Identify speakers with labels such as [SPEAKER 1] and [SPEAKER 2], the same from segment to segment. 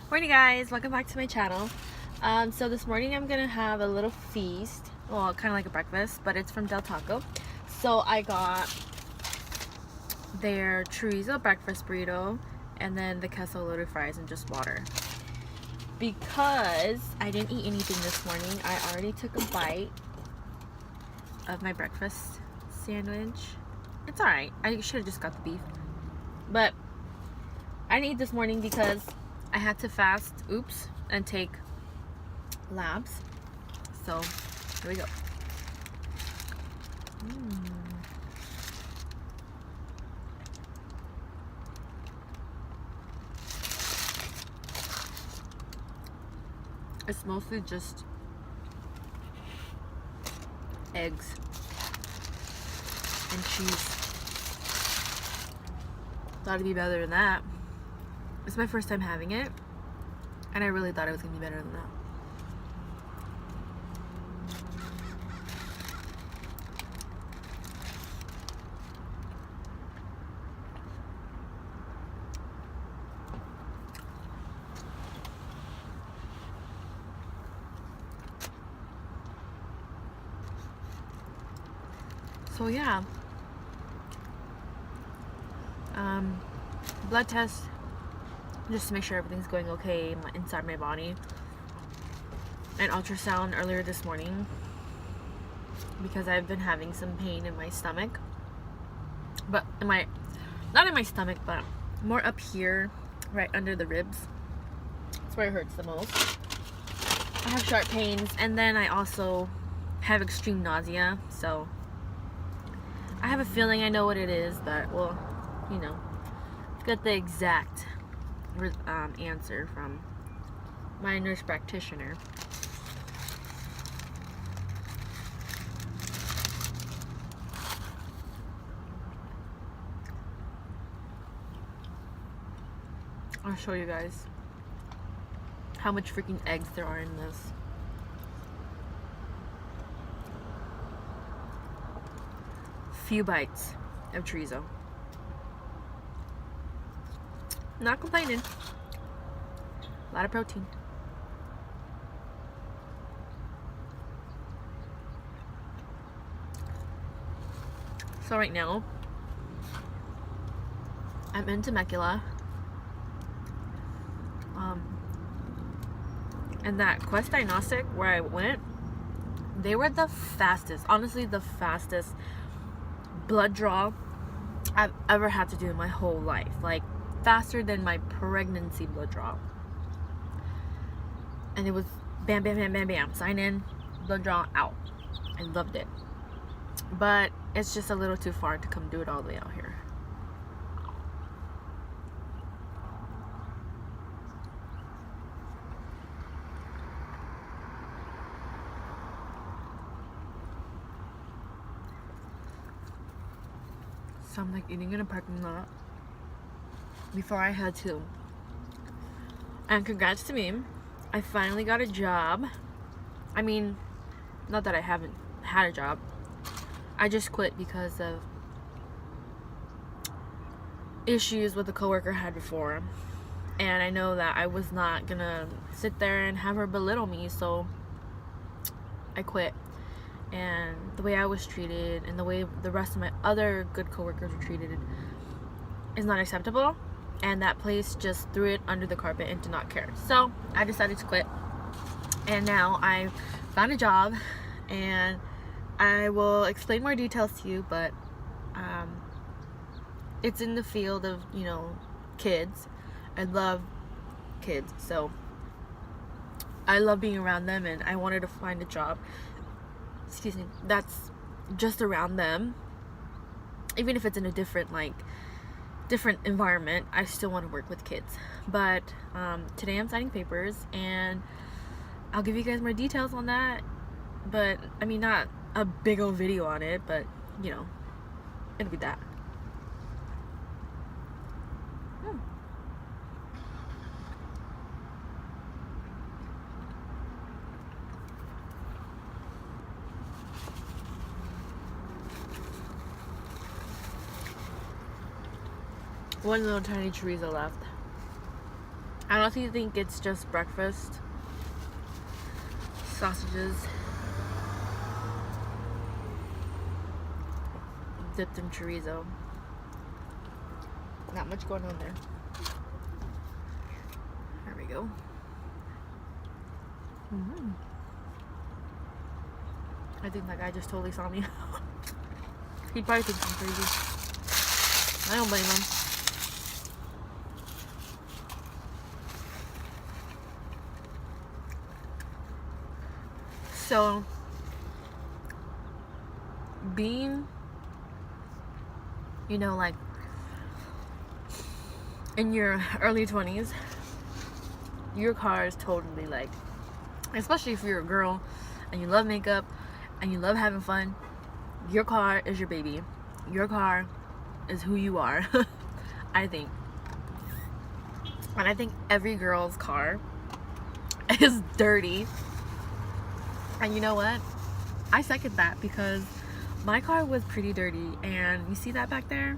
[SPEAKER 1] Morning guys, welcome back to my channel. So this morning I'm gonna have a little feast, well kind of like a breakfast, but it's from Del Taco. So I got their chorizo breakfast burrito and then the queso loaded fries and just water. Because I didn't eat anything this morning, I already took a bite of my breakfast sandwich. It's alright, I should have just got the beef, but I didn't eat this morning because I had to fast, and take labs. So, here we go. It's mostly just eggs and cheese. Thought it'd be better than that. It's my first time having it, and I really thought it was gonna be better than that. So yeah, blood test just to make sure everything's going okay inside my body. An ultrasound earlier this morning because I've been having some pain in my stomach, but not in my stomach, but more up here, right under the ribs. That's where it hurts the most. I have sharp pains, and then I also have extreme nausea, so I have a feeling I know what it is, but well, you know, get the exact answer from my nurse practitioner. I'll show you guys how much freaking eggs there are in this. Few bites of chorizo. Not complaining. A lot of protein. So right now, I'm in Temecula. And that Quest Diagnostic where I went, they were the fastest, honestly the fastest blood draw I've ever had to do in my whole life. Like, faster than my pregnancy blood draw. And it was bam, bam, bam, bam, bam. Sign in, blood draw, out. I loved it. But it's just a little too far to come do it all the way out here. So I'm like eating in a parking lot before I had to. And congrats to me, I finally got a job. I mean, not that I haven't had a job. I just quit because of issues with a coworker I had before. And I know that I was not gonna sit there and have her belittle me, so I quit. And the way I was treated and the way the rest of my other good coworkers were treated is not acceptable, and that place just threw it under the carpet and did not care. So I decided to quit, and now I found a job, and I will explain more details to you, but it's in the field of, you know, kids. I love kids, so I love being around them, and I wanted to find a job, excuse me, that's just around them. Even if it's in a different environment, I still want to work with kids. But today I'm signing papers, and I'll give you guys more details on that. But I mean, not a big old video on it, but you know, it'll be that. One little tiny chorizo left. I honestly think it's just breakfast. Sausages dipped in chorizo. Not much going on there. There we go. I think that guy just totally saw me. He probably thinks I'm crazy. I don't blame him. So, being, you know, like in your early 20s, your car is totally like, especially if you're a girl and you love makeup and you love having fun, your car is your baby. Your car is who you are. I think. And I think every girl's car is dirty. And you know what? I second that, because my car was pretty dirty, and you see that back there?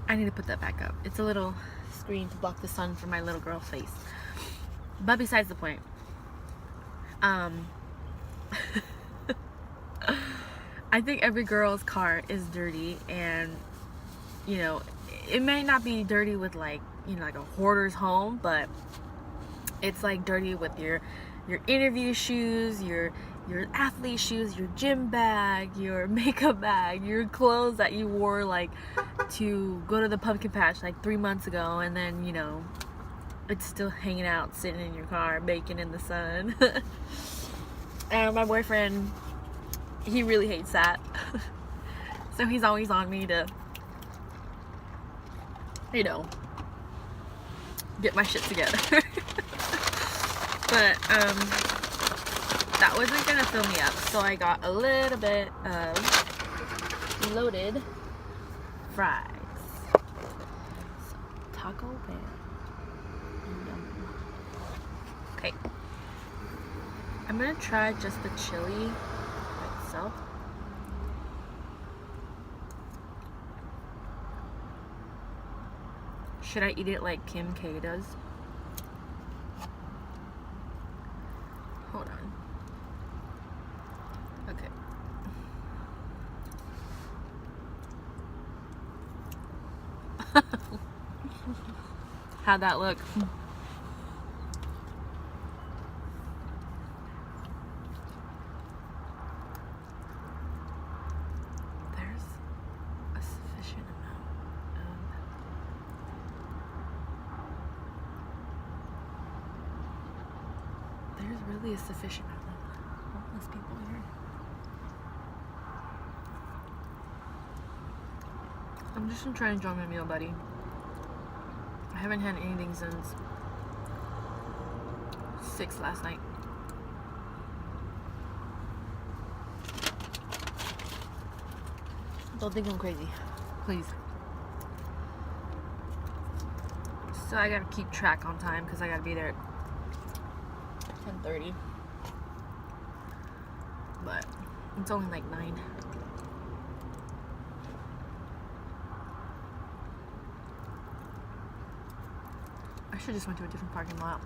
[SPEAKER 1] I need to put that back up. It's a little screen to block the sun from my little girl face. But besides the point. I think every girl's car is dirty, and you know, it may not be dirty with like, you know, like a hoarder's home, but it's like dirty with your interview shoes, your athlete shoes, your gym bag, your makeup bag, your clothes that you wore like to go to the pumpkin patch like 3 months ago, and then, you know, it's still hanging out, sitting in your car, baking in the sun. And my boyfriend, he really hates that. So he's always on me to, you know, get my shit together. But that wasn't gonna fill me up, so I got a little bit of loaded fries. So, Taco Bell. Yum. Okay, I'm gonna try just the chili by itself. Should I eat it like Kim K does? Hold on. Okay. How'd that look? There's a sufficient amount of... There's really a sufficient amount of homeless people here. I'm just gonna try and enjoy my meal, buddy. I haven't had anything since 6 last night. Don't think I'm crazy, please. So I gotta keep track on time because I gotta be there at 10:30. But it's only like 9. I should just went to a different parking lot.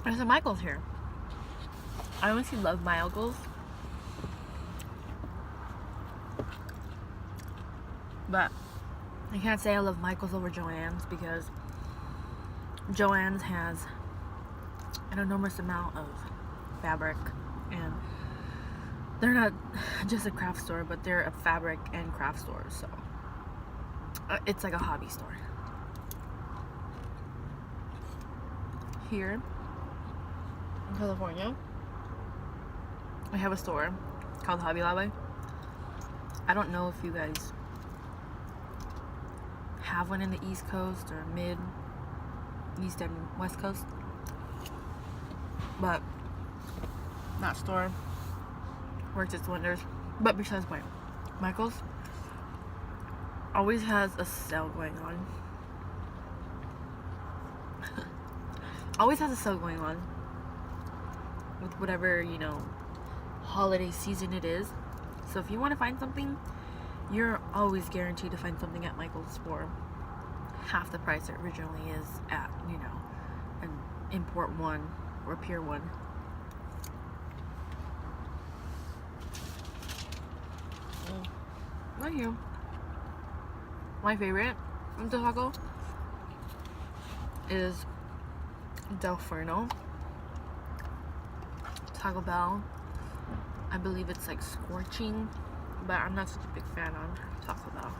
[SPEAKER 1] There's a Michael's here. I honestly love Michael's. But I can't say I love Michael's over Joann's, because Joann's has an enormous amount of fabric, and they're not just a craft store, but they're a fabric and craft store, so it's like a hobby store. Here in California, we have a store called Hobby Lobby. I don't know if you guys have one in the East Coast or mid, East and West Coast, but that store works its wonders. But besides the point, Michael's always has a sale going on. Always has a sale going on with whatever, you know, holiday season it is. So if you want to find something you're always guaranteed to find something at Michael's for half the price it originally is at, you know, an import one or Pier 1. Thank you. My favorite from Del Taco is Del Forno. Taco Bell. I believe it's like scorching, but I'm not such a big fan on Taco Bell.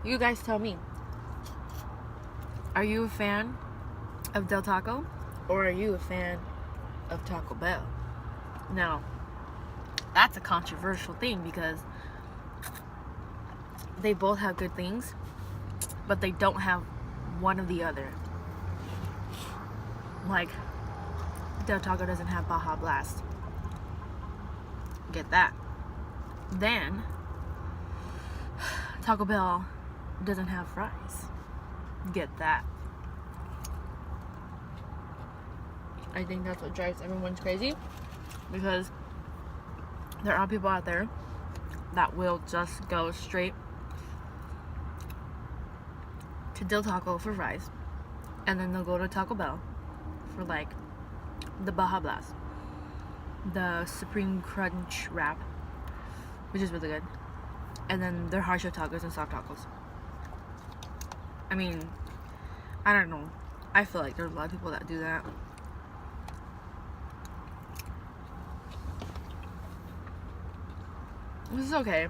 [SPEAKER 1] You guys tell me. Are you a fan of Del Taco, or are you a fan of Taco Bell? Now, that's a controversial thing because they both have good things, but they don't have one or the other. Like, Del Taco doesn't have Baja Blast. Get that. Then, Taco Bell doesn't have fries. Get that. I think that's what drives everyone crazy, because there are people out there that will just go straight to Del Taco for fries, and then they'll go to Taco Bell for like the Baja Blast, the Supreme Crunch wrap, which is really good, and then their hard shell tacos and soft tacos. I mean, I don't know. I feel like there's a lot of people that do that. This is okay.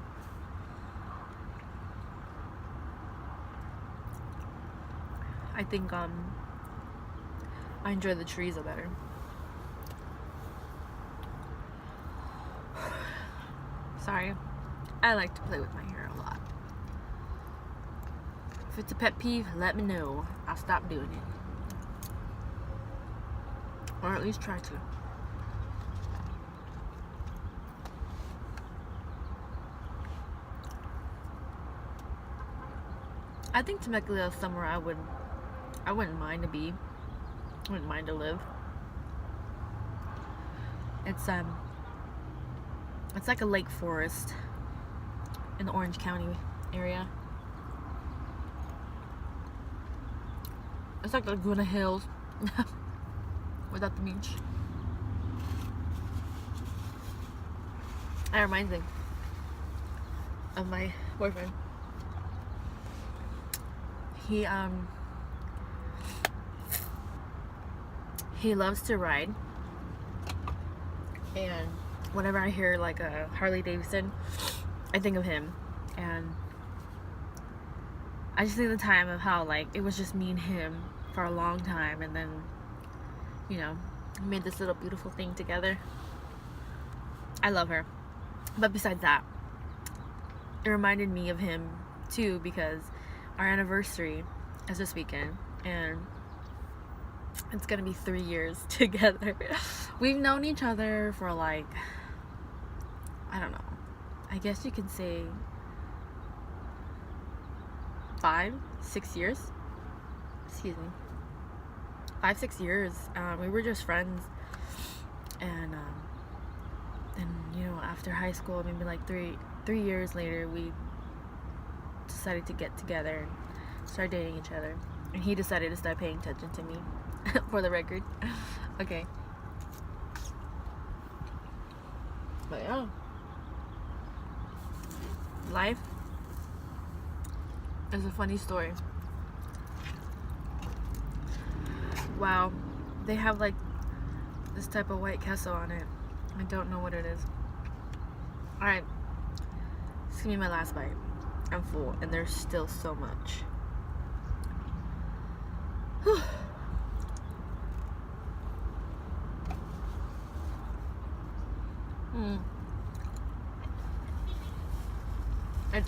[SPEAKER 1] I think I enjoy the chorizo better. Sorry. I like to play with my hair a lot. If it's a pet peeve, let me know. I'll stop doing it. Or at least try to. I think Temecula is somewhere I wouldn't mind to be. I wouldn't mind to live. It's like a lake forest in the Orange County area. It's like Laguna Hills without the beach. That reminds me of my boyfriend. He loves to ride, and whenever I hear like a Harley Davidson, I think of him, and I just think of the time of how like it was just me and him for a long time, and then, you know, we made this little beautiful thing together. I love her. But besides that, it reminded me of him too, because our anniversary is this weekend, and it's gonna be 3 years together. We've known each other for like, I don't know, I guess you could say 5-6 years. Excuse me. 5-6 years. We were just friends, and you know, after high school, maybe like three years later, we decided to get together and start dating each other, and he decided to start paying attention to me. For the record. Okay. But yeah, life is a funny story. Wow, they have like this type of white queso on it. I don't know what it is. Alright, this is gonna be my last bite. I'm full, and there's still so much. Whew.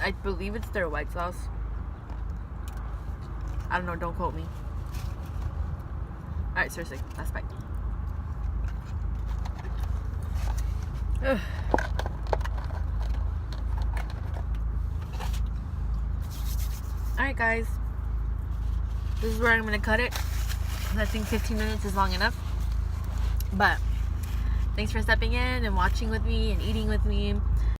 [SPEAKER 1] I believe it's their white sauce. I don't know, don't quote me. Alright, seriously, last bite. Alright guys, this is where I'm gonna cut it. I think 15 minutes is long enough. But thanks for stepping in and watching with me and eating with me.